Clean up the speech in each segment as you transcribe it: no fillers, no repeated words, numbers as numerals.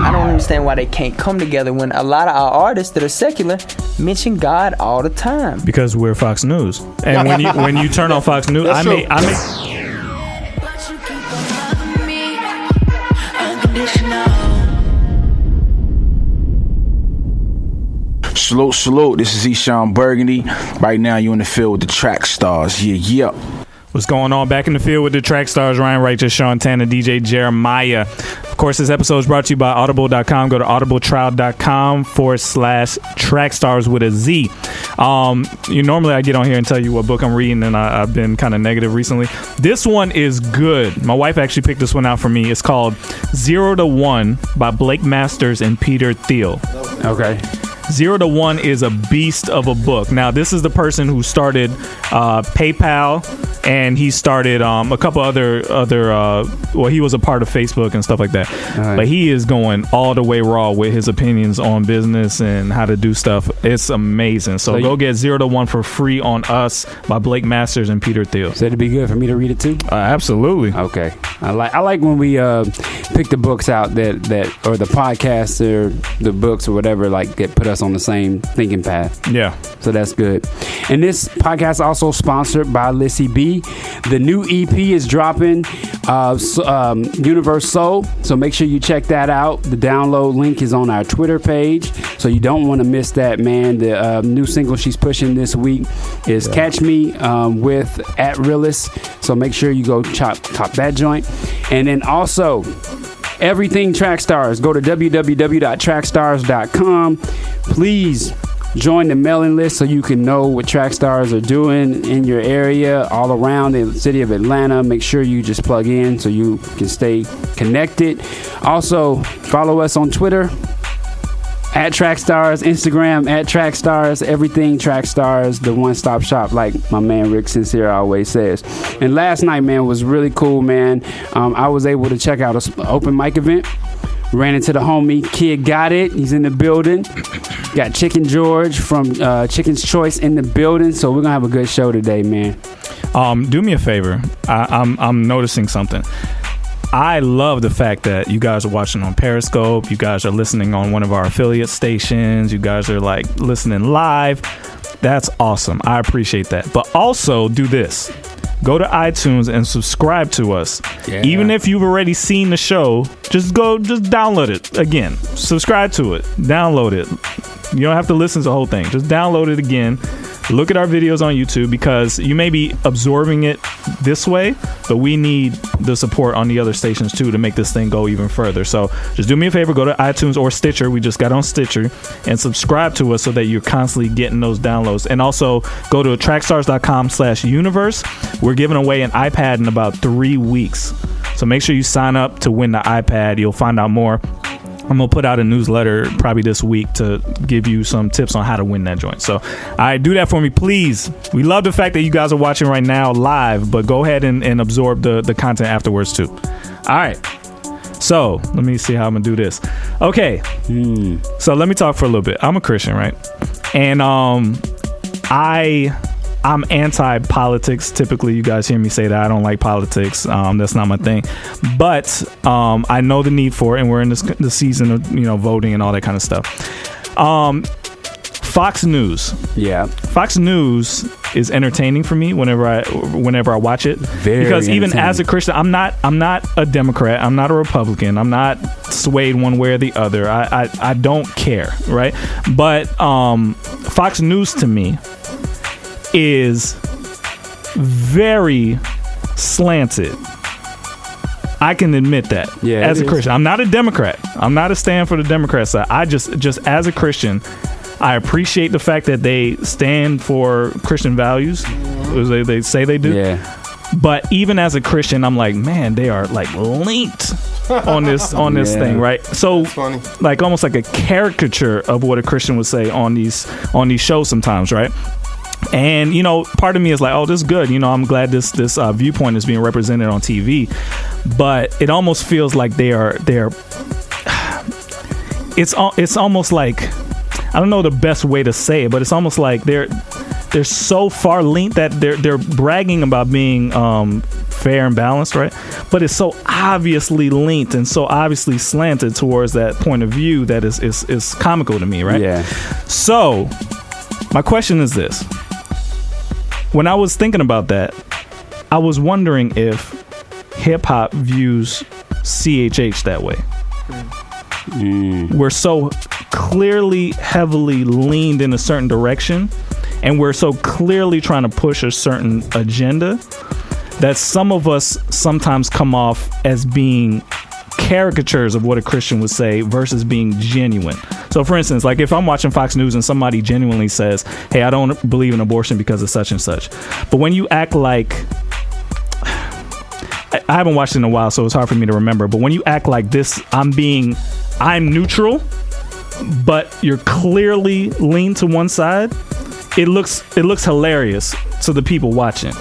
I don't understand why they can't come together when a lot of our artists that are secular mention God all the time. Because we're Fox News, and when you turn on Fox News, I may. Salute. This is Eshawn Burgundy. Right now, you're in the field with the Track Stars. Yeah. What's going on? Back in the field with the Track Stars, Ryan Righteous, Sean Tanner, DJ Jeremiah. Of course, this episode is brought to you by Audible.com. Go to audibletrial.com/trackstars with a Z. Normally I get on here and tell you what book I'm reading, and I've been kind of negative recently. This one is good. My wife actually picked this one out for me. It's called 0 to 1 by Blake Masters and Peter Thiel. Okay. 0 to 1 is a beast of a book. Now, this is the person who started PayPal, and he started a couple other he was a part of Facebook and stuff like that. Right. But he is going all the way raw with his opinions on business and how to do stuff. It's amazing. So go get 0 to 1 for free on Us by Blake Masters and Peter Thiel. So it'd be good for me to read it too? Absolutely. Okay. I like when we pick the books out that or the podcasts or the books or whatever that put us on the same thinking path. Yeah. So that's good. And this podcast is also sponsored by Lissy B. The new EP is dropping, Universe Soul. So make sure you check that out. The download link is on our Twitter page. So you don't want to miss that, man. The new single she's pushing this week is Catch Me with @Realist. So make sure you go top that joint. And then also, everything Trackstars. Go to www.trackstars.com. Please join the mailing list so you can know what Trackstars are doing in your area, all around the city of Atlanta. Make sure you just plug in so you can stay connected. Also, follow us on Twitter @Trackstars, Instagram @Trackstars, everything Trackstars, the one-stop shop, like my man Rick Sincere always says. And last night, man, was really cool, man. I was able to check out an open mic event. Ran into the homie Kid Got It. He's in the building. Got Chicken George from Chicken's Choice in the building. So we're gonna have a good show today, man. Do me a favor. I'm noticing something. I love the fact that you guys are watching on Periscope. You guys are listening on one of our affiliate stations. You guys are listening live. That's awesome. I appreciate that. But also do this. Go to iTunes and subscribe to us. Yeah. Even if you've already seen the show, just download it again. Subscribe to it. Download it. You don't have to listen to the whole thing. Just download it again. Look at our videos on YouTube, because you may be absorbing it this way, but we need the support on the other stations too to make this thing go even further. So just do me a favor, go to iTunes or Stitcher. We just got on Stitcher, and subscribe to us so that you're constantly getting those downloads. And also go to trackstars.com/universe. We're giving away an iPad in about 3 weeks. So make sure you sign up to win the iPad. You'll find out more. I'm going to put out a newsletter probably this week to give you some tips on how to win that joint. So, all right, do that for me, please. We love the fact that you guys are watching right now live, but go ahead and absorb the content afterwards too. All right. So, let me see how I'm going to do this. Okay. So, let me talk for a little bit. I'm a Christian, right? And I'm anti-politics. Typically, you guys hear me say that. I don't like politics. That's not my thing. But I know the need for it, and we're in the season of voting and all that kind of stuff. Fox News. Yeah. Fox News is entertaining for me whenever I watch it. Because even as a Christian, I'm not a Democrat. I'm not a Republican. I'm not swayed one way or the other. I don't care, right? But Fox News to me is very slanted. I can admit that. Yeah, as a Christian, I'm not a Democrat. I'm not a stand for the Democrat side. I just as a Christian, I appreciate the fact that they stand for Christian values. They say they do. Yeah. But even as a Christian, I'm like, man, they are linked on this thing, right? So almost like a caricature of what a Christian would say on these shows sometimes, right? And part of me is like, oh, this is good. I'm glad this viewpoint is being represented on TV, but it almost feels like they're. It's almost like, I don't know the best way to say it, but it's almost like they're so far linked that they're bragging about being fair and balanced, right? But it's so obviously linked and so obviously slanted towards that point of view that is comical to me, right? Yeah. So my question is this. When I was thinking about that, I was wondering if hip hop views CHH that way. We're so clearly heavily leaned in a certain direction, and we're so clearly trying to push a certain agenda that some of us sometimes come off as being caricatures of what a Christian would say versus being genuine. So for instance, like if I'm watching Fox News and somebody genuinely says, hey, I don't believe in abortion because of such and such, but when you act like, I haven't watched it in a while, so it's hard for me to remember, but when you act like this, I'm neutral, but you're clearly leaned to one side, it looks hilarious to the people watching.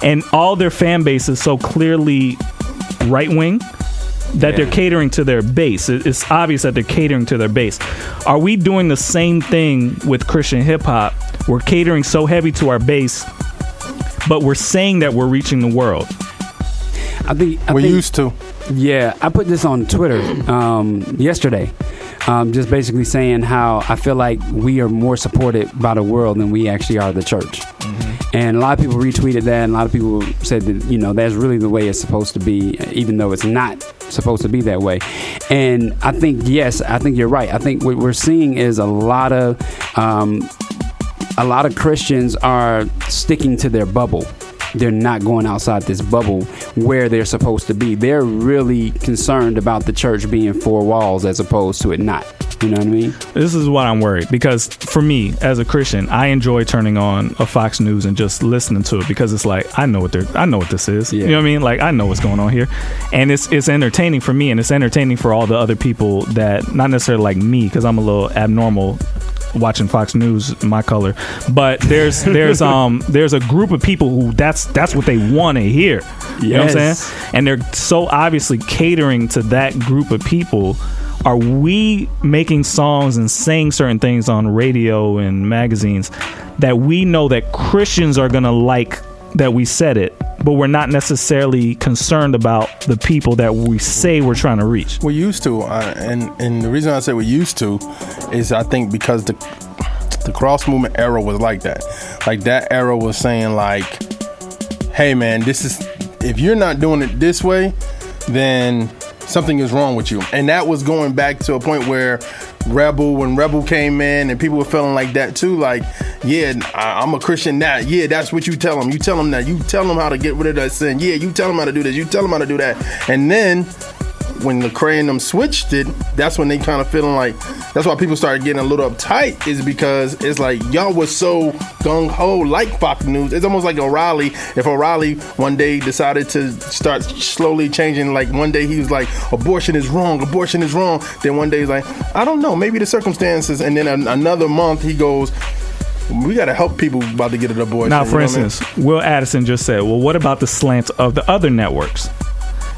And all their fan base is so clearly right-wing that they're catering to their base. It's obvious that they're catering to their base. Are we doing the same thing with Christian hip-hop? We're catering so heavy to our base, but we're saying that we're reaching the world. I think used to. Yeah, I put this on Twitter yesterday, just basically saying how I feel like we are more supported by the world than we actually are the church. And a lot of people retweeted that, and a lot of people said that, that's really the way it's supposed to be, even though it's not supposed to be that way. And I think, yes, I think you're right. I think what we're seeing is a lot of Christians are sticking to their bubble. They're not going outside this bubble where they're supposed to be. They're really concerned about the church being four walls as opposed to it not. You know what I mean? This is what I'm worried, because for me as a Christian, I enjoy turning on a Fox News and just listening to it, because it's like I know what this is. Yeah. You know what I mean? Like I know what's going on here, and it's entertaining for me, and it's entertaining for all the other people that not necessarily like me, because I'm a little abnormal watching Fox News, my color, but there's a group of people who that's what they want to hear. You know what I'm saying? And they're so obviously catering to that group of people. Are we making songs and saying certain things on radio and magazines that we know that Christians are gonna like that we said it, but we're not necessarily concerned about the people that we say we're trying to reach? We used to, and the reason I say we used to is I think because the cross movement era was like that. Like that era was saying like, hey man, if you're not doing it this way, then something is wrong with you. And that was going back to a point where when Rebel came in and people were feeling like that too, like, yeah, I'm a Christian now. Yeah, that's what you tell them. You tell them that. You tell them how to get rid of that sin. Yeah, you tell them how to do this. You tell them how to do that. And then when Lecrae and them switched it, that's when they kind of feeling like, that's why people started getting a little uptight, is because it's like y'all was so gung-ho like Fox News. It's almost like O'Reilly. If O'Reilly one day decided to start slowly changing, like one day he was like, abortion is wrong, then one day he's like, I don't know, maybe the circumstances, and then another month he goes, we got to help people about to get an abortion. Now, for instance, Will Addison just said, well, what about the slant of the other networks?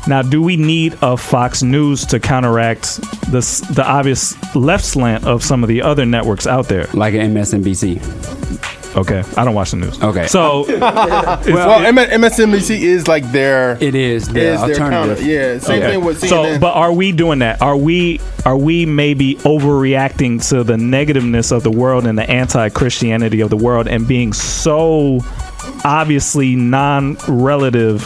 Now, do we need a Fox News to counteract the obvious left slant of some of the other networks out there? Like an MSNBC. Okay, I don't watch the news. Okay. So, MSNBC is like their... It is their alternative. Yeah, same thing with CNN. So, but are we doing that? Are we maybe overreacting to the negativeness of the world and the anti-Christianity of the world and being so obviously non-relative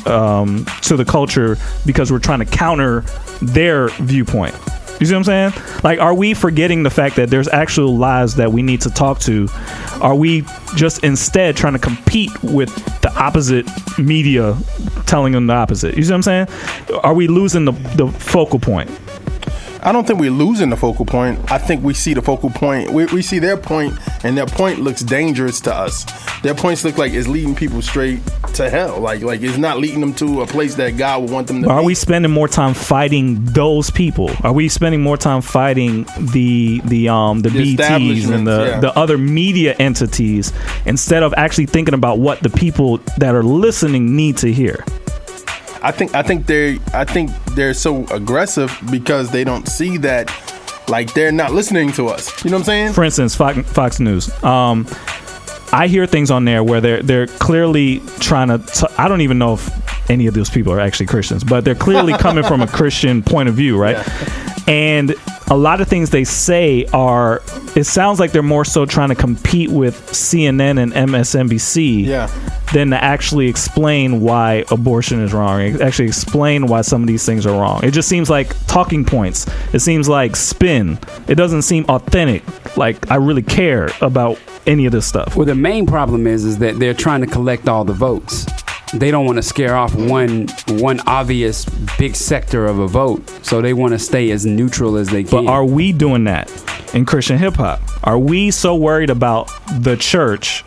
to the culture because we're trying to counter their viewpoint? You see what I'm saying? Like, are we forgetting the fact that there's actual lives that we need to talk to? Are we just instead trying to compete with the opposite media telling them the opposite? You see what I'm saying? Are we losing the focal point? I don't think we're losing the focal point. I think we see the focal point. We see their point, and their point looks dangerous to us. Their points look like it's leading people straight to hell. Like it's not leading them to a place that God would want them to be. Are we spending more time fighting those people? Are we spending more time fighting the BTs and the other media entities instead of actually thinking about what the people that are listening need to hear? I think they're so aggressive because they don't see that, like, they're not listening to us. You know what I'm saying? For instance, Fox News. I hear things on there where they're clearly trying to. I don't even know if any of those people are actually Christians, but they're clearly coming from a Christian point of view, right? And a lot of things they say are, it sounds like they're more so trying to compete with CNN and MSNBC than to actually explain why abortion is wrong, actually explain why some of these things are wrong. It just seems like talking points. It seems like spin. It doesn't seem authentic, like I really care about any of this stuff. Well, the main problem is that they're trying to collect all the votes. They don't want to scare off one obvious big sector of a vote, so they want to stay as neutral as they can. But are we doing that in Christian hip hop? Are we so worried about the church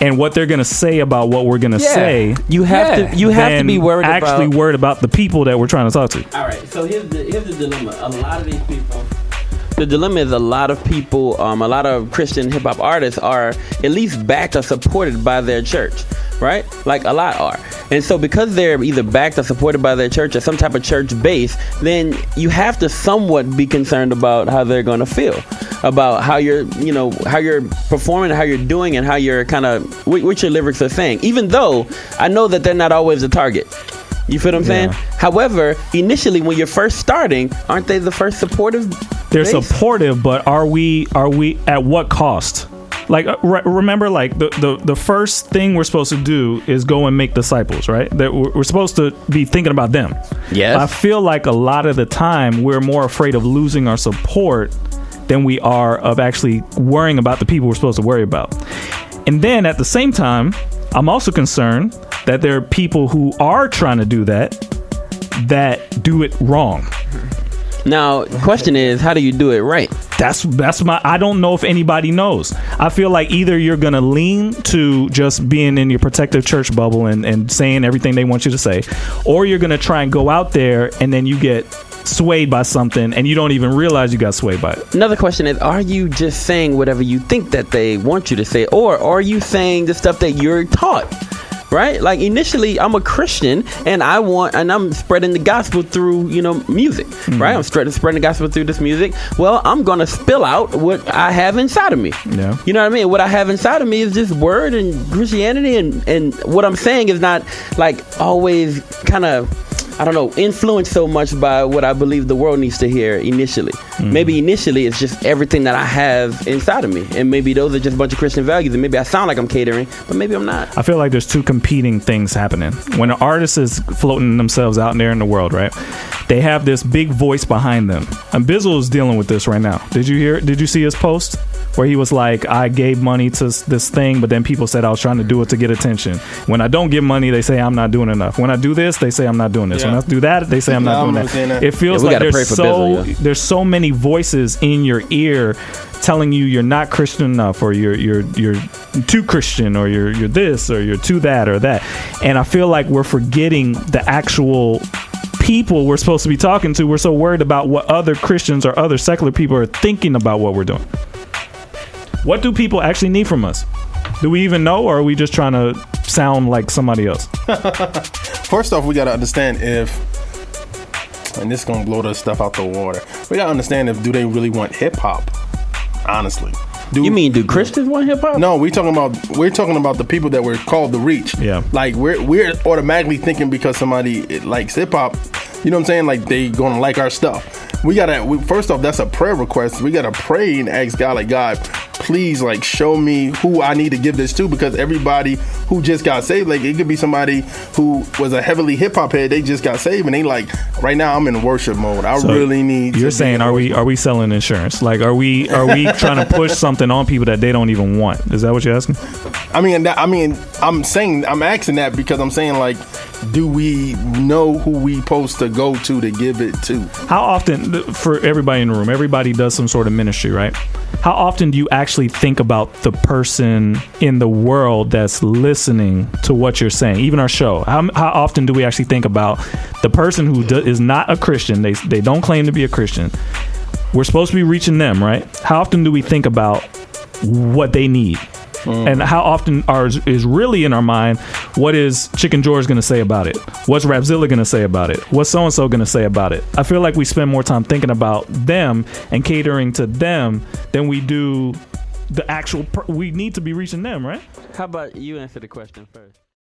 and what they're going to say about what we're going to say? You have to be worried actually worried about the people that we're trying to talk to. All right, so here's the dilemma. A lot of these people. The dilemma is a lot of people, a lot of Christian hip hop artists are at least backed or supported by their church, right? Like a lot are. And so because they're either backed or supported by their church or some type of church base, then you have to somewhat be concerned about how they're going to feel, about how you're performing, how you're doing, and how you're kind of, what your lyrics are saying. Even though I know that they're not always the target. You feel what I'm saying? However, initially when you're first starting, aren't they the first supportive? They're supportive, but are we at what cost? Like remember, like the first thing we're supposed to do is go and make disciples, right? That we're supposed to be thinking about them. Yes. I feel like a lot of the time we're more afraid of losing our support than we are of actually worrying about the people we're supposed to worry about. And then at the same time, I'm also concerned that there are people who are trying to do that do it wrong. Now, the question is, how do you do it right? That's I don't know if anybody knows. I feel like either you're going to lean to just being in your protective church bubble and saying everything they want you to say, or you're going to try and go out there and then you get swayed by something and you don't even realize you got swayed by it. Another question is, are you just saying whatever you think that they want you to say, or are you saying the stuff that you're taught? Right? Like initially I'm a Christian and I'm spreading the gospel through, music, right? I'm spreading the gospel through this music. Well, I'm going to spill out what I have inside of me. Yeah. You know what I mean? What I have inside of me is just word and Christianity, and what I'm saying is not like always kind of, I don't know, influenced so much by what I believe the world needs to hear initially. Maybe initially it's just everything that I have inside of me. And maybe those are just a bunch of Christian values. And maybe I sound like I'm catering, but maybe I'm not. I feel like there's two competing things happening. When an artist is floating themselves out there in the world, right? They have this big voice behind them. And Bizzle is dealing with this right now. Did you see his post? Where he was like, I gave money to this thing, but then people said I was trying to do it to get attention. When I don't give money, they say I'm not doing enough. When I do this, they say I'm not doing this. When I do that, they say I'm not doing that. It feels like there's so many voices in your ear telling you you're not Christian enough, or you're too Christian, or you're this, or you're too that, or that. And I feel like we're forgetting the actual people we're supposed to be talking to. We're so worried about what other Christians or other secular people are thinking about what we're doing. What do people actually need from us? Do we even know, or are we just trying to sound like somebody else? First off, we got to understand and this is going to blow the stuff out the water. We got to understand do they really want hip hop? Honestly. Do Christians want hip hop? No, we're talking about the people that we're called to reach. Yeah. Like we're automatically thinking because somebody likes hip hop, you know what I'm saying? Like they going to like our stuff. First off, that's a prayer request. We got to pray and ask God, like, God, please, like, show me who I need to give this to, because everybody who just got saved, like, it could be somebody who was a heavily hip hop head. They just got saved and they like, right now I'm in worship mode. I really need. You're saying, are we selling insurance? Like, are we trying to push something on people that they don't even want? Is that what you're asking? I'm asking that because I'm saying, like, do we know who we supposed to go to give it to? How often, for everybody in the room, everybody does some sort of ministry, right? How often do you actually think about the person in the world that's listening to what you're saying? Even our show. How often do we actually think about the person who is not a Christian? They don't claim to be a Christian. We're supposed to be reaching them, right? How often do we think about what they need? And how often is really in our mind, what is Chicken George going to say about it? What's Rapzilla going to say about it? What's so-and-so going to say about it? I feel like we spend more time thinking about them and catering to them than we do the actual we need to be reaching them, right? How about you answer the question first?